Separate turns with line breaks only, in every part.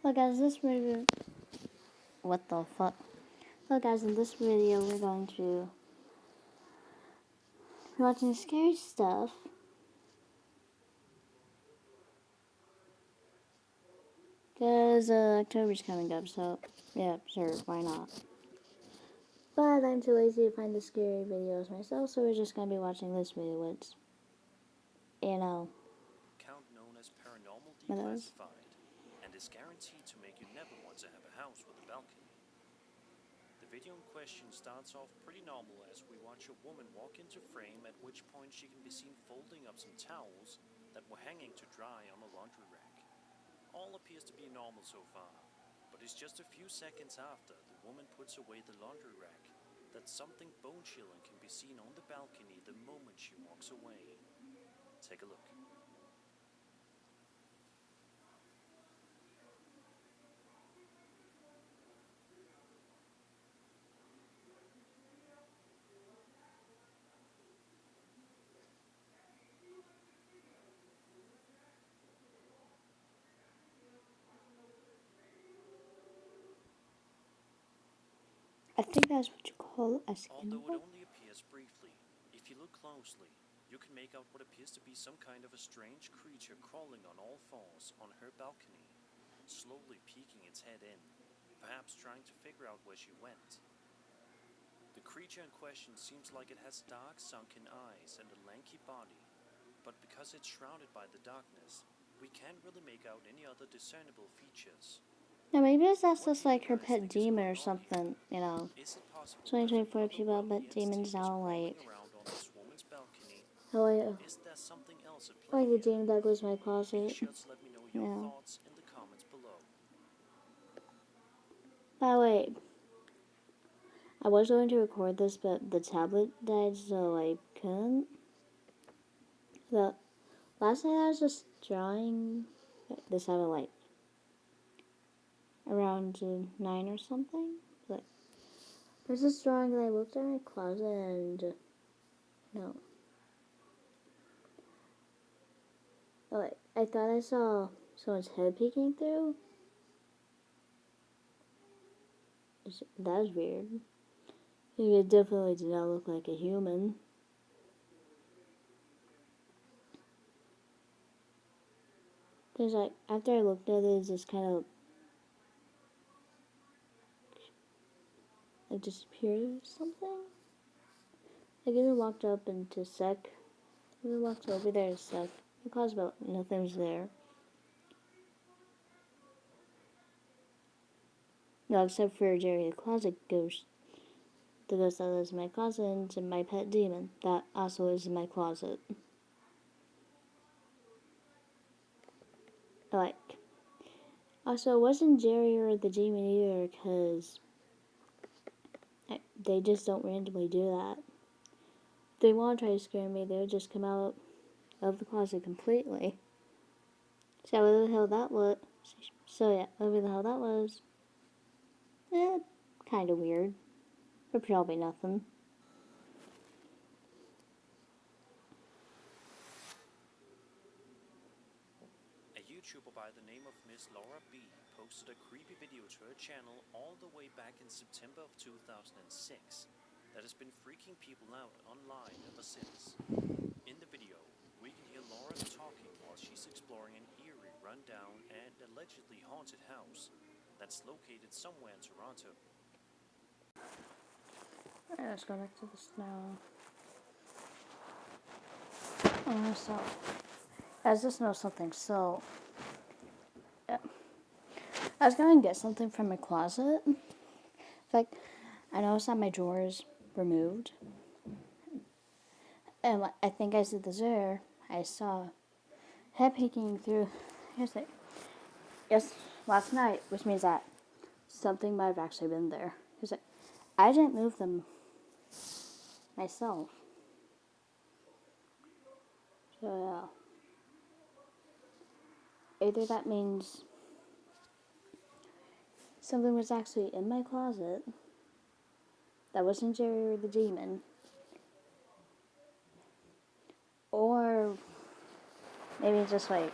Look guys, this video, what the fuck? Look guys, in this video we're going to be watching scary stuff. Cause October's coming up, so yeah, sure, why not? But I'm too lazy to find the scary videos myself, so we're just gonna be watching this video. It's,
Account known as Paranormal
one of those.
Declassified, and is guaranteed to make you never want to have a house with a balcony. The video in question starts off pretty normal as we watch a woman walk into frame, at which point she can be seen folding up some towels that were hanging to dry on a laundry rack. All appears to be normal so far, but it's just a few seconds after the woman puts away the laundry rack that something bone-chilling can be seen on the balcony the moment she walks away. Take a look.
I think that's what you call a
Although it
skinwalker.
only appears briefly, if you look closely, you can make out what appears to be some kind of a strange creature crawling on all fours on her balcony, slowly peeking its head in, perhaps trying to figure out where she went. The creature in question seems like it has dark, sunken eyes and a lanky body, but because it's shrouded by the darkness, we can't really make out any other discernible features.
No, maybe that's
What
just
do you
like her
guys
pet
think is
demon or
going on here?
something,
Is it possible that an
2024 people pet
otherworldly
demons
entity is
now
crawling
like,
around on this woman's balcony?
oh,
Or is there something else at play
like the
here?
demon that goes in my
Be
closet.
sure to let me know your
Yeah.
thoughts in the comments below.
By the way, I was going to record this, but the tablet died, so I couldn't. The last night I was just drawing this tablet like around 9 or something. Like, I was just drawing and I looked in my closet and no. Like, I thought I saw someone's head peeking through. That was weird. It definitely did not look like a human. Because like after I looked at it, it just kind of like disappeared or something. Like even walked up into sec. Even walked over there a sec. It caused about nothing was there. No, except for Jerry the Closet Ghost. The ghost that lives in my closet and my pet demon. That also lives in my closet. Like, also, it wasn't Jerry or the demon either, because they just don't randomly do that. If they want to try to scare me, they would just come out of the closet completely. So whatever the hell that was. So yeah, whatever the hell that was. Kind of weird, but probably nothing.
A YouTuber by the name of Miss Laura B posted a creepy video to her channel all the way back in September of 2006 that has been freaking people out online ever since. In the video, we can hear Laura talking while she's exploring an eerie, rundown, and allegedly haunted house that's located somewhere in Toronto.
Let's go back to the snow. So, I just know something. So, yeah. I was going to get something from my closet. In fact, I noticed that my drawers were moved. And I think I said this earlier. I saw head peeking through. Here's it. Yes, last night, which means that something might have actually been there. Here's it. I didn't move them myself. So, yeah. Either that means something was actually in my closet that wasn't Jerry or the demon, or maybe just like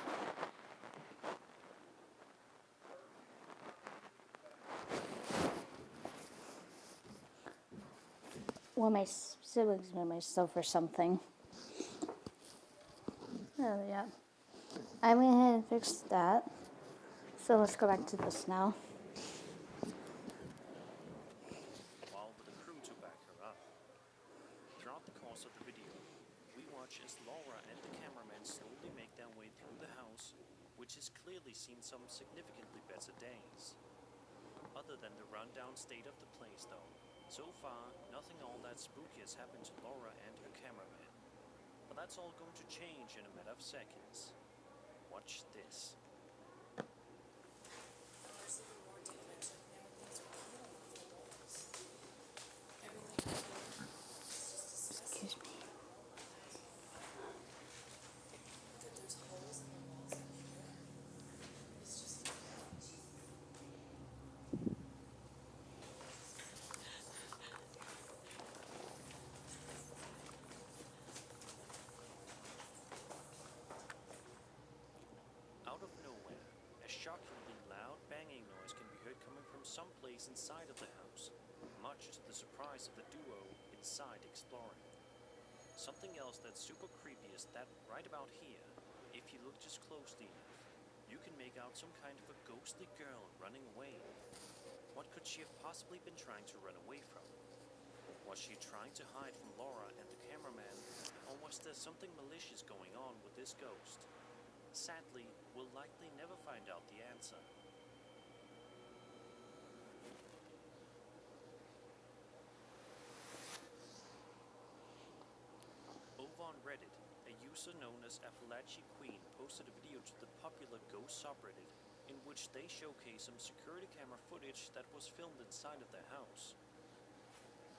well, my siblings made myself or something. Oh, yeah. I went ahead and fixed that. So let's go back to this now.
while with a crew to back her up. Throughout the course of the video, we watch as Laura and the cameraman slowly make their way through the house, which has clearly seen some significantly better days. Other than the rundown state of the place though, so far nothing all that spooky has happened to Laura and her cameraman. But that's all going to change in a matter of seconds. Watch this.
Excuse me.
Out of nowhere, a shockingly loud banging noise can be heard coming from someplace inside of the house, much to the surprise of the duo inside exploring. Something else that's super creepy is that right about here, if you look just closely enough, you can make out some kind of a ghostly girl running away. What could she have possibly been trying to run away from? Was she trying to hide from Laura and the cameraman, or was there something malicious going on with this ghost? Sadly, we'll likely never find out the answer. Over on Reddit, a user known as Appalachian Queen posted a video to the popular Ghost subreddit in which they showcase some security camera footage that was filmed inside of their house.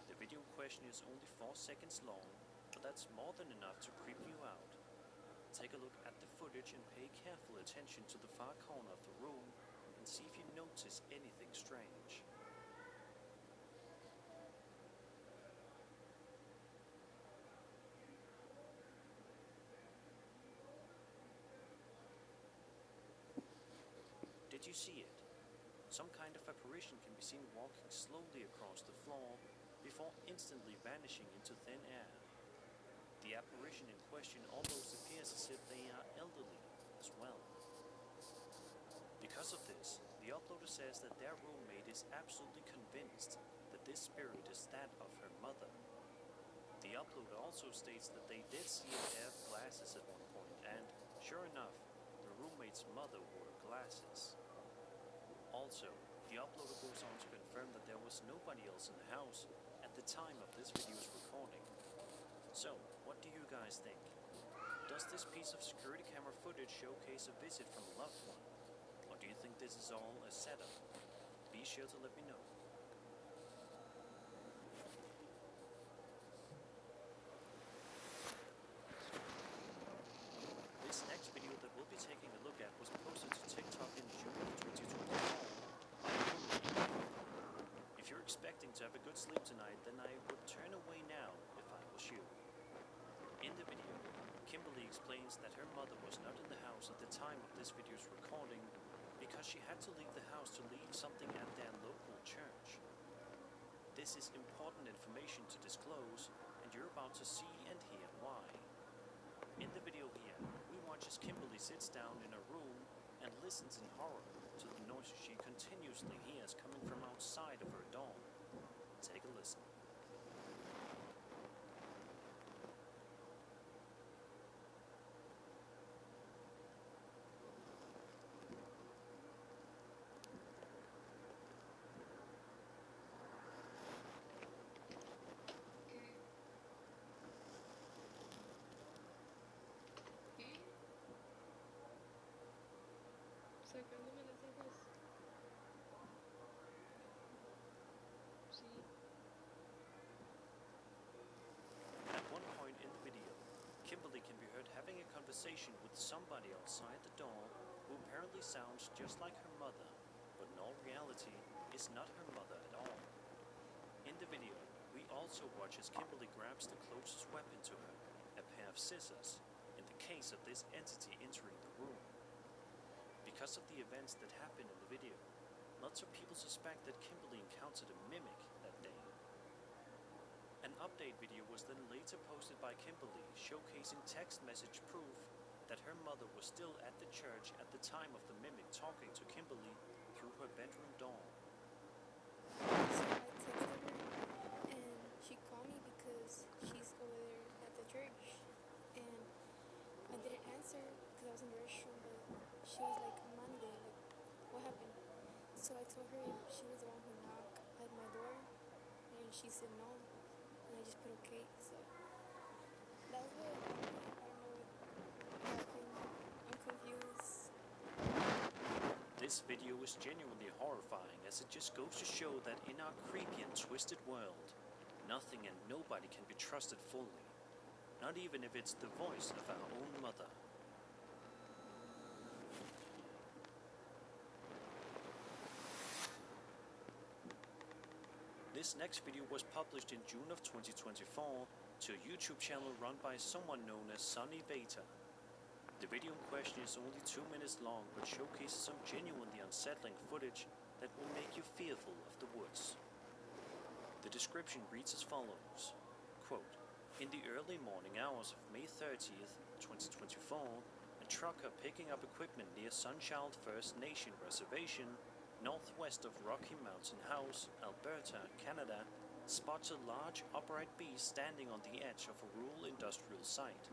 The video in question is only 4 seconds long, but that's more than enough to creep you out. Take a look at the footage and pay careful attention to the far corner of the room and see if you notice anything strange. Did you see it? Some kind of apparition can be seen walking slowly across the floor before instantly vanishing into thin air. The apparition in question almost appears as if they are elderly as well. Because of this, the uploader says that their roommate is absolutely convinced that this spirit is that of her mother. The uploader also states that they did see a pair of glasses at one point, and sure enough, the roommate's mother wore glasses. Also, the uploader goes on to confirm that there was nobody else in the house at the time of this video's recording. So, what do you guys think? Does this piece of security camera footage showcase a visit from a loved one? Or do you think this is all a setup? Be sure to let me know. This next video that we'll be taking a look at was posted to TikTok in June of 2024. If you're expecting to have a good sleep tonight, then I would turn away now if I was you. In the video, Kimberly explains that her mother was not in the house at the time of this video's recording because she had to leave the house to leave something at their local church. This is important information to disclose, and you're about to see and hear why. In the video here, we watch as Kimberly sits down in a room and listens in horror to the noises she continuously hears coming from outside of her door. Take a listen. At one point in the video, Kimberly can be heard having a conversation with somebody outside the door who apparently sounds just like her mother, but in all reality is not her mother at all. In the video, we also watch as Kimberly grabs the closest weapon to her, a pair of scissors, in the case of this entity entering the room. Because of the events that happen in the video, lots of people suspect that Kimberly encountered a mimic that day. An update video was then later posted by Kimberly, showcasing text message proof that her mother was still at the church at the time of the mimic talking to Kimberly through her bedroom door.
So I texted her and she called me because she's over there at the church. And I didn't answer because I was in the restroom, but she was like, Monday, like, what happened? So I told her if she was the one who knocked at my door, and she said no. And I just put okay. So that was what happened. I don't know what happened. I'm confused.
This video is genuinely horrifying, as it just goes to show that in our creepy and twisted world, nothing and nobody can be trusted fully, not even if it's the voice of our own mother. This next video was published in June of 2024 to a YouTube channel run by someone known as Sunny Veta. The video in question is only 2 minutes long, but showcases some genuinely unsettling footage that will make you fearful of the woods. The description reads as follows, quote, "In the early morning hours of May 30th, 2024, a trucker picking up equipment near Sunchild First Nation Reservation, northwest of Rocky Mountain House, Alberta, Canada, spots a large upright beast standing on the edge of a rural industrial site.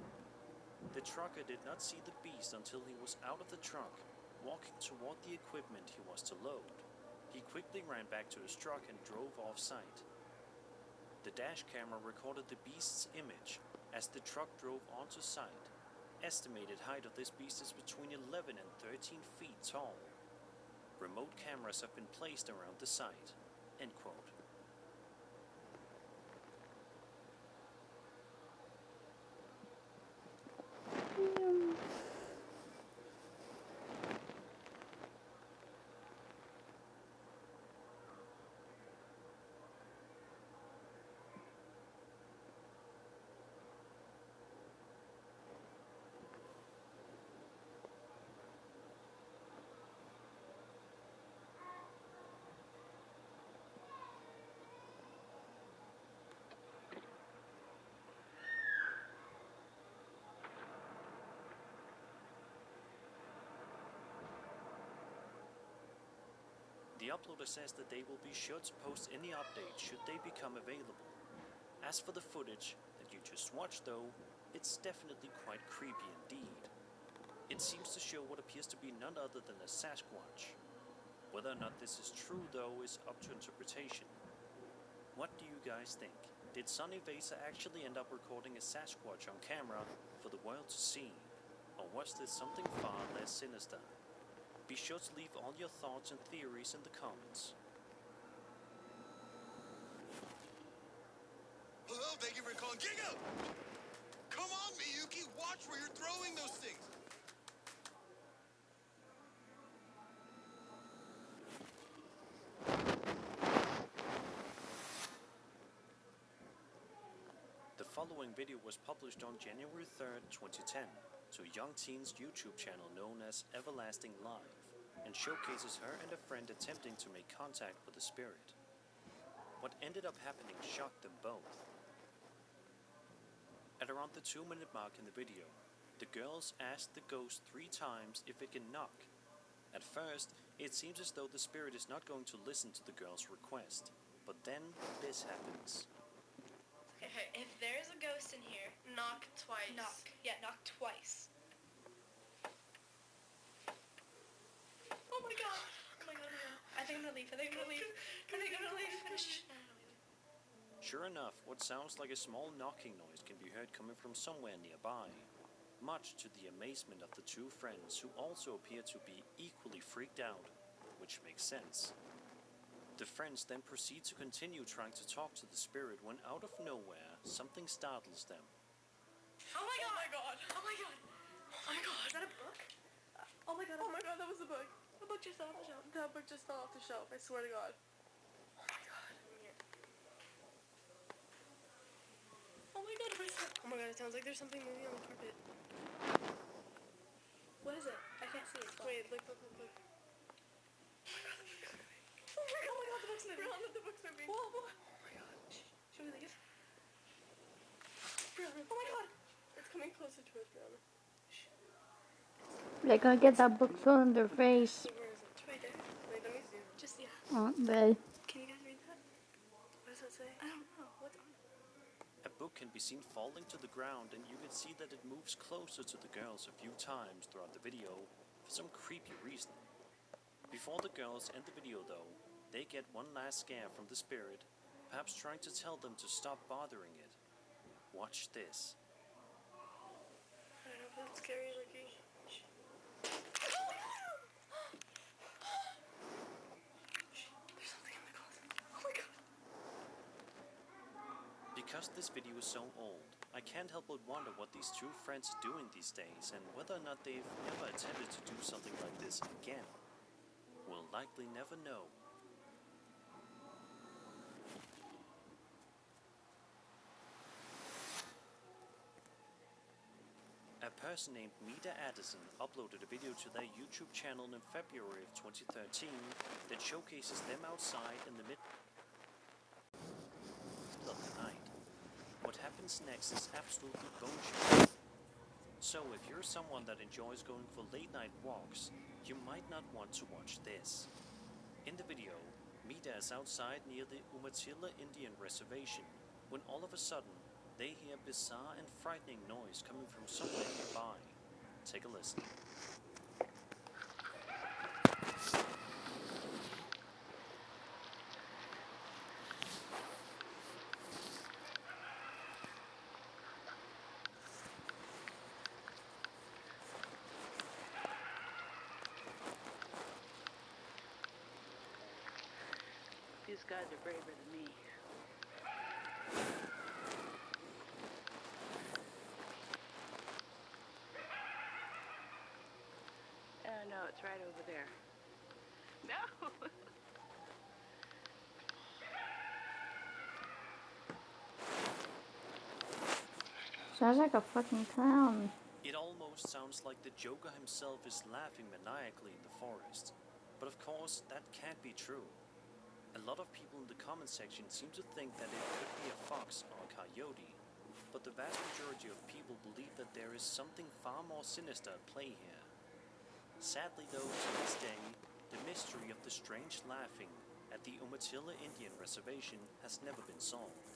The trucker did not see the beast until he was out of the truck, walking toward the equipment he was to load. He quickly ran back to his truck and drove off-site. The dash camera recorded the beast's image as the truck drove onto site. Estimated height of this beast is between 11 and 13 feet tall. Remote cameras have been placed around the site." End quote. The uploader says that they will be sure to post any updates should they become available. As for the footage that you just watched though, it's definitely quite creepy indeed. It seems to show what appears to be none other than a Sasquatch. Whether or not this is true though is up to interpretation. What do you guys think? Did Sunny Vesa actually end up recording a Sasquatch on camera for the world to see? Or was this something far less sinister? Be sure to leave all your thoughts and theories in the comments.
Hello, thank you for calling Giga! Come on, Miyuki, watch where you're throwing those things!
The following video was published on January 3rd, 2010 to a young teen's YouTube channel known as Everlasting Live, and showcases her and a friend attempting to make contact with the spirit. What ended up happening shocked them both. At around the 2-minute mark in the video, the girls asked the ghost 3 times if it can knock. At first, it seems as though the spirit is not going to listen to the girl's request, but then this happens.
Okay, if there's a ghost in here, knock twice.
Knock. Yeah, knock twice.
Oh my god. Oh my god, oh my god. I think I'm gonna leave. I think I'm gonna leave. Finish.
Sure enough, what sounds like a small knocking noise can be heard coming from somewhere nearby, much to the amazement of the 2 friends, who also appear to be equally freaked out, which makes sense. The friends then proceed to continue trying to talk to the spirit when out of nowhere, something startles them.
Oh my god. Oh my god. Oh my god. Oh my god. Is that a book?
Oh my god.
Oh my god, that was a book. The book just fell off the shelf. That book just fell off the shelf, I swear to god. Oh my god. Oh my god, oh my god, it sounds like there's something moving on the carpet.
What is it? I can't see it.
Wait, look. Oh my god, the book's moving. Run, the book's moving.
Whoa, whoa.
Oh my god. Should we leave? Brianna. Oh my god! It's coming closer to us, Brianna.
They're gonna get that book thrown in their face.
Where is it? It's right there. Wait, let me zoom. Just, yeah.
Aren't they?
Can you guys read that? What does it say? I don't know. What's on it?
A book can be seen falling to the ground, and you can see that it moves closer to the girls a few times throughout the video for some creepy reason. Before the girls end the video though, they get one last scare from the spirit, perhaps trying to tell them to stop bothering it. Watch this.
I don't know if that's scary looking. There's something in the closet. Oh my god.
Because this video is so old, I can't help but wonder what these two friends are doing these days and whether or not they've ever attempted to do something like this again. We'll likely never know. A person named Mita Addison uploaded a video to their YouTube channel in February of 2013 that showcases them outside in the middle of the night. What happens next is absolutely bone-chilling. So if you're someone that enjoys going for late-night walks, you might not want to watch this. In the video, Mita is outside near the Umatilla Indian Reservation when all of a sudden they hear a bizarre and frightening noise coming from somewhere nearby. Take a listen.
These guys are braver than me. Oh no, it's right over there. No!
Sounds like a fucking clown.
It almost sounds like the Joker himself is laughing maniacally in the forest. But of course, that can't be true. A lot of people in the comment section seem to think that it could be a fox or a coyote, but the vast majority of people believe that there is something far more sinister at play here. Sadly though, to this day, the mystery of the strange laughing at the Umatilla Indian Reservation has never been solved.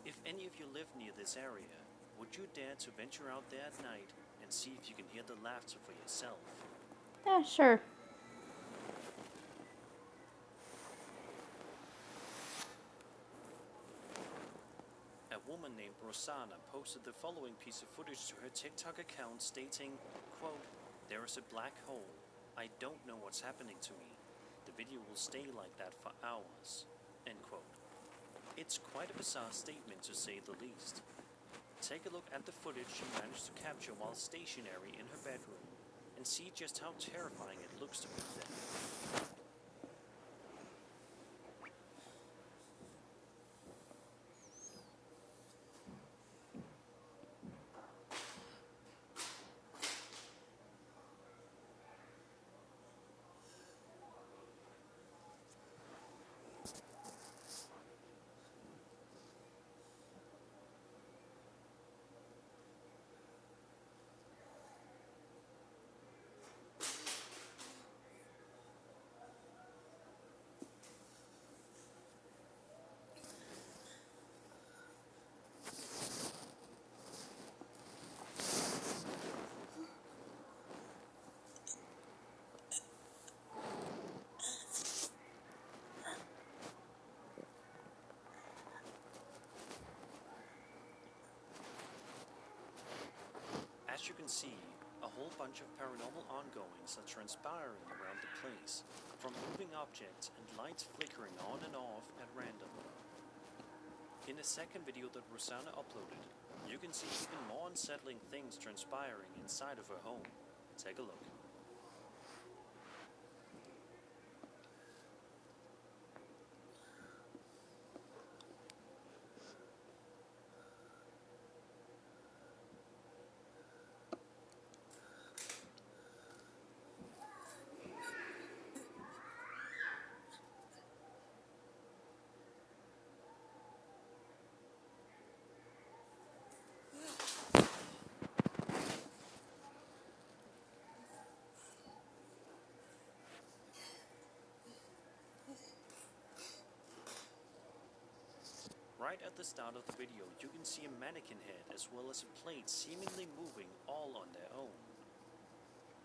If any of you live near this area, would you dare to venture out there at night and see if you can hear the laughter for yourself?
Yeah, sure.
A woman named Rosanna posted the following piece of footage to her TikTok account stating, quote, "There is a black hole. I don't know what's happening to me. The video will stay like that for hours." End quote. It's quite a bizarre statement to say the least. Take a look at the footage she managed to capture while stationary in her bedroom and see just how terrifying it looks to me then. As you can see, a whole bunch of paranormal ongoings are transpiring around the place, from moving objects and lights flickering on and off at random. In a second video that Rosanna uploaded, you can see even more unsettling things transpiring inside of her home. Take a look. Right at the start of the video, you can see a mannequin head as well as a plate seemingly moving all on their own.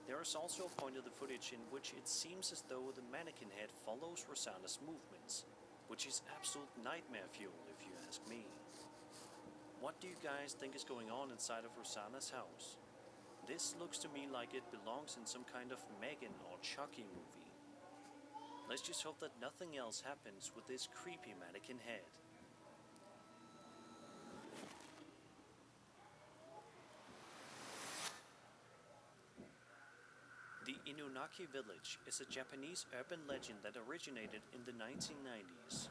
There is also a point of the footage in which it seems as though the mannequin head follows Rosanna's movements, which is absolute nightmare fuel if you ask me. What do you guys think is going on inside of Rosanna's house? This looks to me like it belongs in some kind of Megan or Chucky movie. Let's just hope that nothing else happens with this creepy mannequin head. The Inunaki Village is a Japanese urban legend that originated in the 1990s.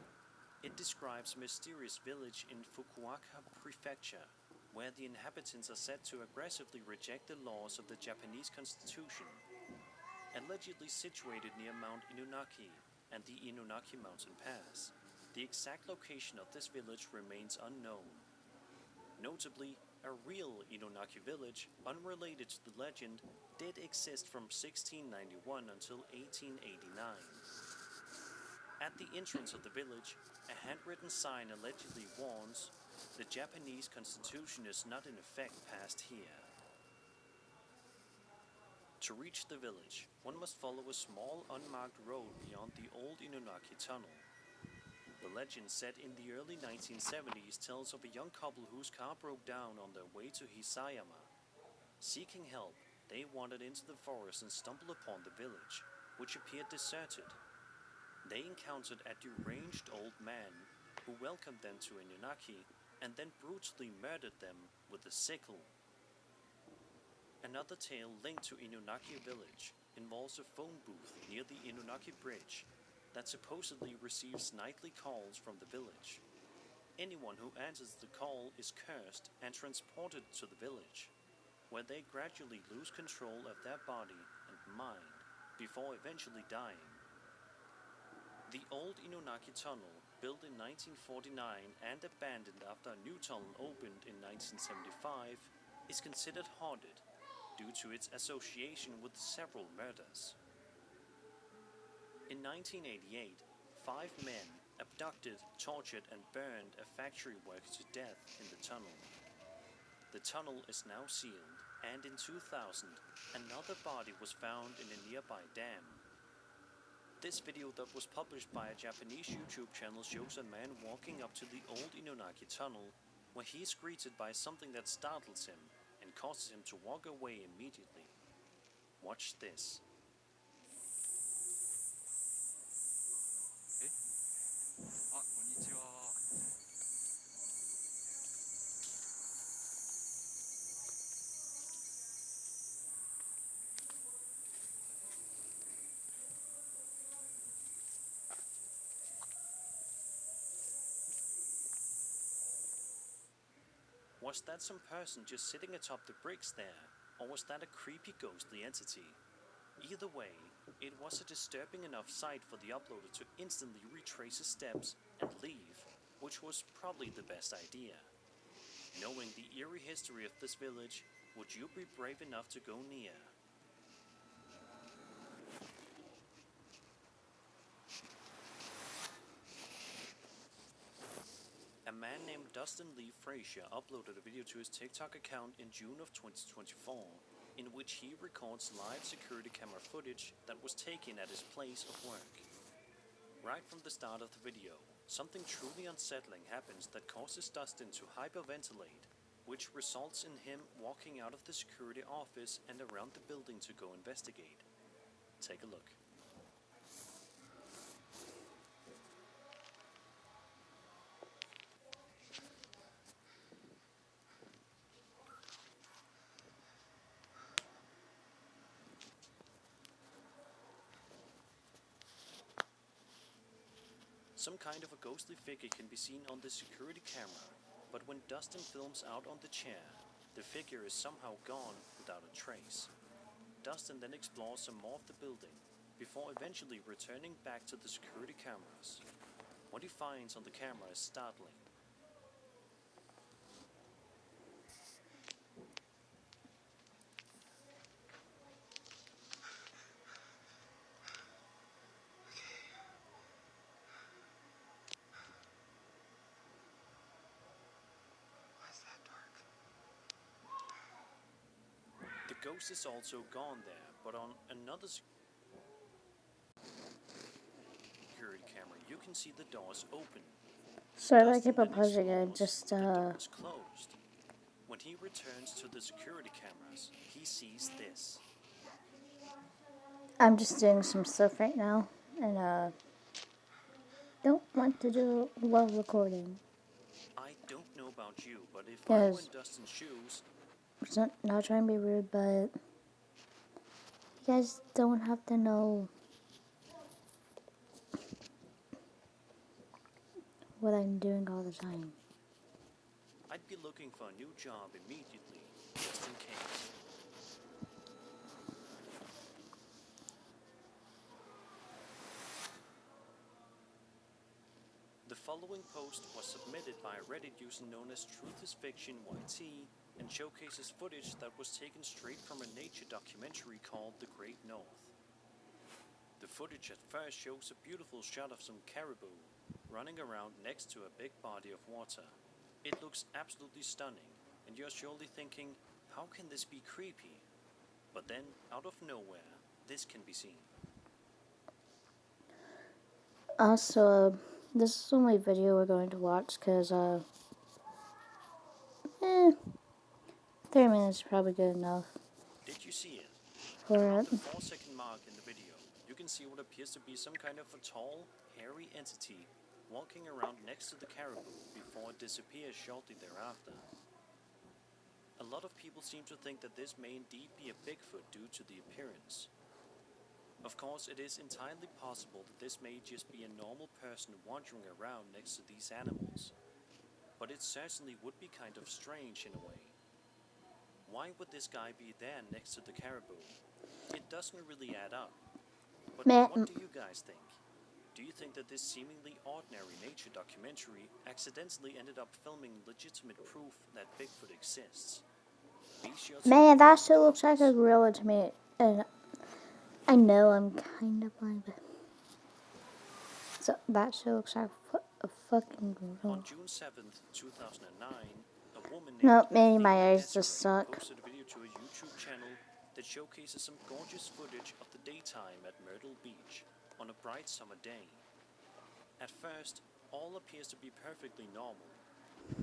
It describes a mysterious village in Fukuoka Prefecture, where the inhabitants are said to aggressively reject the laws of the Japanese constitution. Allegedly situated near Mount Inunaki and the Inunaki Mountain Pass, the exact location of this village remains unknown. Notably, a real Inunaki village, unrelated to the legend, did exist from 1691 until 1889. At the entrance of the village, a handwritten sign allegedly warns, "The Japanese constitution is not in effect past here." To reach the village, one must follow a small unmarked road beyond the old Inunaki tunnel. The legend set in the early 1970s tells of a young couple whose car broke down on their way to Hisayama. Seeking help, they wandered into the forest and stumbled upon the village, which appeared deserted. They encountered a deranged old man who welcomed them to Inunaki and then brutally murdered them with a sickle. Another tale linked to Inunaki village involves a phone booth near the Inunaki Bridge that supposedly receives nightly calls from the village. Anyone who answers the call is cursed and transported to the village, where they gradually lose control of their body and mind before eventually dying. The old Inunaki tunnel, built in 1949 and abandoned after a new tunnel opened in 1975, is considered haunted due to its association with several murders. In 1988, 5 men abducted, tortured, and burned a factory worker to death in the tunnel. The tunnel is now sealed, and in 2000, another body was found in a nearby dam. This video that was published by a Japanese YouTube channel shows a man walking up to the old Inunaki tunnel, where he is greeted by something that startles him and causes him to walk away immediately. Watch this. Was that some person just sitting atop the bricks there, or was that a creepy ghostly entity? Either way, it was a disturbing enough sight for the uploader to instantly retrace his steps and leave, which was probably the best idea. Knowing the eerie history of this village, would you be brave enough to go near? A man named Dustin Lee Frazier uploaded a video to his TikTok account in June of 2024, in which he records live security camera footage that was taken at his place of work. Right from the start of the video, something truly unsettling happens that causes Dustin to hyperventilate, which results in him walking out of the security office and around the building to go investigate. Take a look. Some kind of a ghostly figure can be seen on the security camera, but when Dustin films out on the chair, the figure is somehow gone without a trace. Dustin then explores some more of the building, before eventually returning back to the security cameras. What he finds on the camera is startling. ghost is also gone there, but on another security camera, you can see the doors open.
Sorry, I
Dustin
keep on
then
pausing it.
explores
Just,
the doors closed. When he returns to the security cameras, he sees this.
I'm just doing some stuff right now, and, don't want to do it while recording.
I don't know about you, but if I were
Yes.
in Dustin's shoes,
It's not trying to be rude, but you guys don't have to know what I'm doing all the time.
I'd be looking for a new job immediately, just in case. The following post was submitted by a Reddit user known as Truth is Fiction YT and showcases footage that was taken straight from a nature documentary called The Great North. The footage at first shows a beautiful shot of some caribou running around next to a big body of water. It looks absolutely stunning, and you're surely thinking, how can this be creepy? But then, out of nowhere, this can be seen.
Also, this is the only video we're going to watch, because, 3 minutes is probably good enough
Did you see it?
for
Around
it.
the 4-second mark in the video, you can see what appears to be some kind of a tall, hairy entity walking around next to the caribou before it disappears shortly thereafter. A lot of people seem to think that this may indeed be a Bigfoot due to the appearance. Of course, it is entirely possible that this may just be a normal person wandering around next to these animals. But it certainly would be kind of strange in a way. Why would this guy be there next to the caribou? It doesn't really add up. But what do you guys think? Do you think that this seemingly ordinary nature documentary accidentally ended up filming legitimate proof that Bigfoot exists? Be sure to
Man, that shit looks like a gorilla to me. And I know I'm kind of blind, but so that shit looks like a fucking gorilla.
On June 7th, 2009, a woman named
No, maybe my
Athena
eyes just
Desiree
suck.
posted a video to a YouTube channel that showcases some gorgeous footage of the daytime at Myrtle Beach on a bright summer day. At first, all appears to be perfectly normal.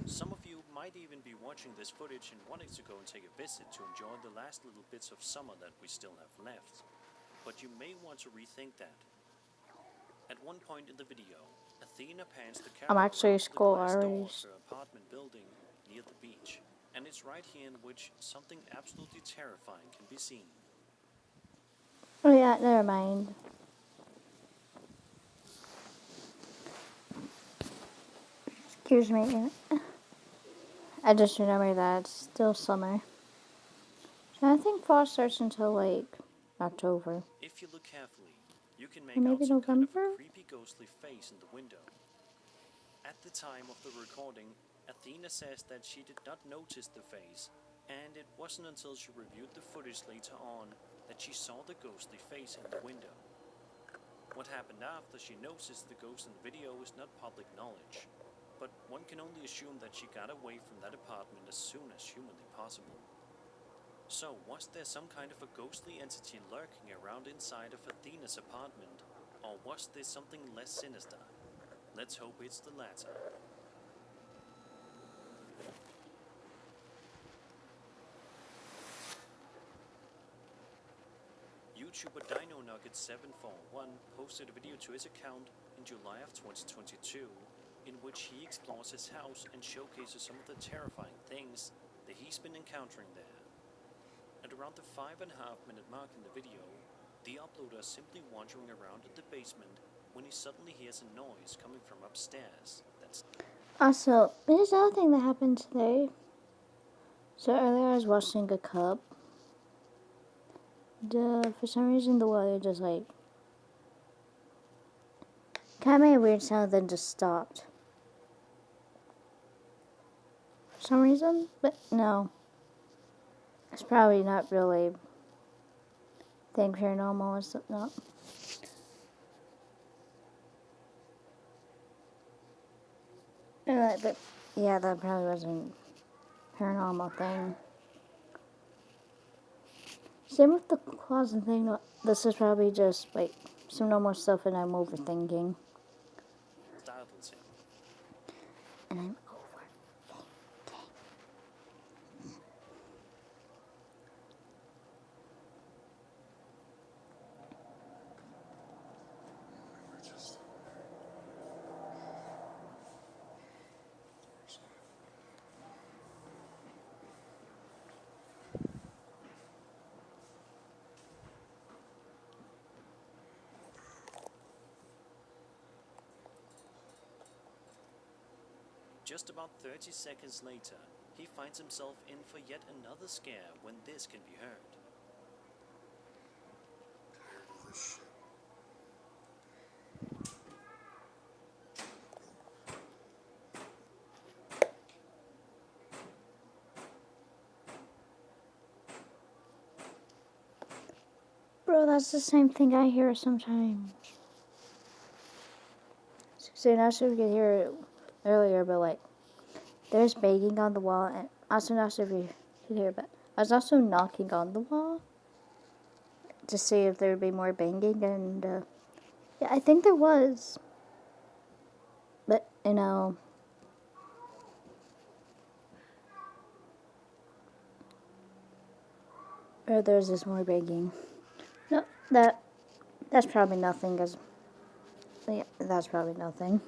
Some of you might even be watching this footage and wanting to go and take a visit to enjoy the last little bits of summer that we still have left. But you may want to rethink that. At one point in the video, Athena pans the camera
I'm actually
around the
school
glass
already.
door of her apartment building near the beach, and it's right here in which something absolutely terrifying can be seen.
Oh yeah, never mind. Excuse me. I just remembered that it's still summer. So I think fall starts until like October.
If you look carefully, you can make
Or
out
maybe
some kind of a
November?
creepy ghostly face in the window. At the time of the recording, Athena says that she did not notice the face, and it wasn't until she reviewed the footage later on that she saw the ghostly face in the window. What happened after she noticed the ghost in the video is not public knowledge, but one can only assume that she got away from that apartment as soon as humanly possible. So, was there some kind of a ghostly entity lurking around inside of Athena's apartment, or was this something less sinister? Let's hope it's the latter. YouTuber Dino Nugget 741 posted a video to his account in July of 2022 in which he explores his house and showcases some of the terrifying things that he's been encountering there. At around the 5.5-minute mark in the video, the uploader is simply wandering around in the basement when he suddenly hears a noise coming from upstairs. That's
Also, there's another thing that happened today. So earlier I was washing a cup. For some reason the water just like kind of made a weird sound, then just stopped. For some reason, but no. It's probably not really thing paranormal or something. No. But yeah, that probably wasn't a paranormal thing. Same with the closet thing. No, this is probably just like some normal stuff, and I'm overthinking.
Startles him.
And I'm overthinking.
Just about 30 seconds later, he finds himself in for yet another scare when this can be heard.
Tired of this shit.
Bro, that's the same thing I hear sometimes. So not sure if you could hear it earlier, but like there's banging on the wall, and also not sure if you could hear, but I was also knocking on the wall to see if there would be more banging, and yeah, I think there was, but you know, or there's just more banging. No, that's probably nothing, cause yeah, that's probably nothing.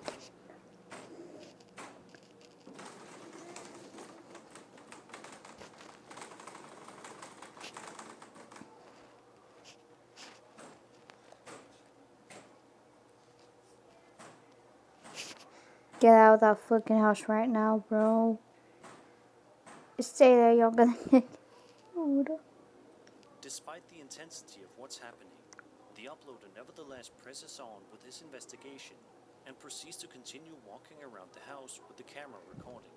Get out of that fucking house right now, bro. Stay there, you're gonna get killed.
Despite the intensity of what's happening, the uploader nevertheless presses on with his investigation and proceeds to continue walking around the house with the camera recording.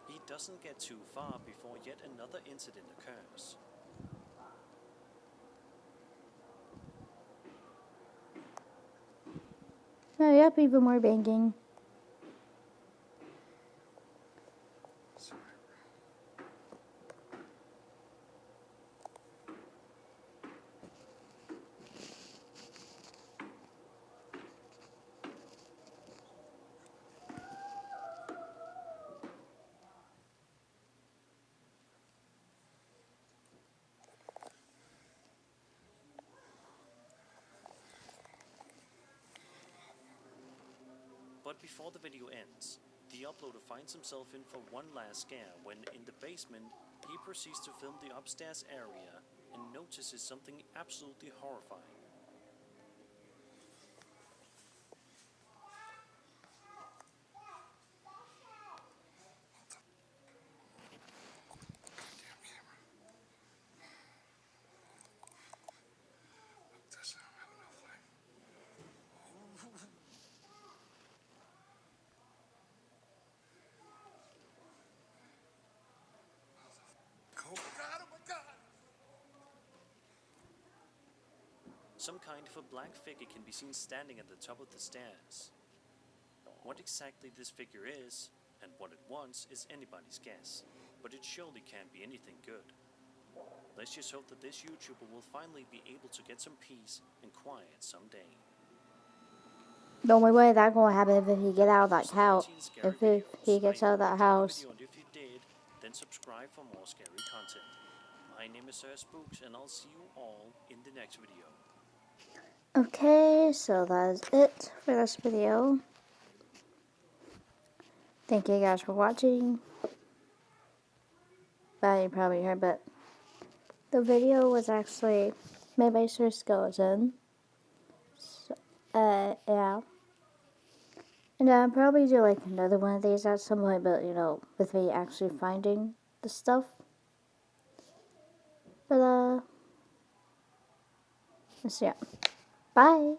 He doesn't get too far before yet another incident occurs.
Oh, yep, even more banging.
But before the video ends, the uploader finds himself in for one last scare when, in the basement, he proceeds to film the upstairs area and notices something absolutely horrifying.
Goddamn camera. This, I don't have enough light. Oh my god, oh my god!
Some kind of a black figure can be seen standing at the top of the stairs. What exactly this figure is, and what it wants, is anybody's guess, but it surely can't be anything good. Let's just hope that this YouTuber will finally be able to get some peace and quiet someday.
The only way that's gonna happen is if he get out of that house.
13 scary
If he
videos.
gets
I
out of
hope
that
you enjoyed the
house.
video, and if you did, then subscribe for more scary content. My name is Sir Spooks, and I'll see you all in the next video.
Okay, so that is it for this video. Thank you guys for watching. Well, you probably heard, but the video was actually made by Sir Skeleton. So, yeah. And I'll probably do like another one of these at some point, but you know, with me actually finding the stuff. But, so yeah. Bye.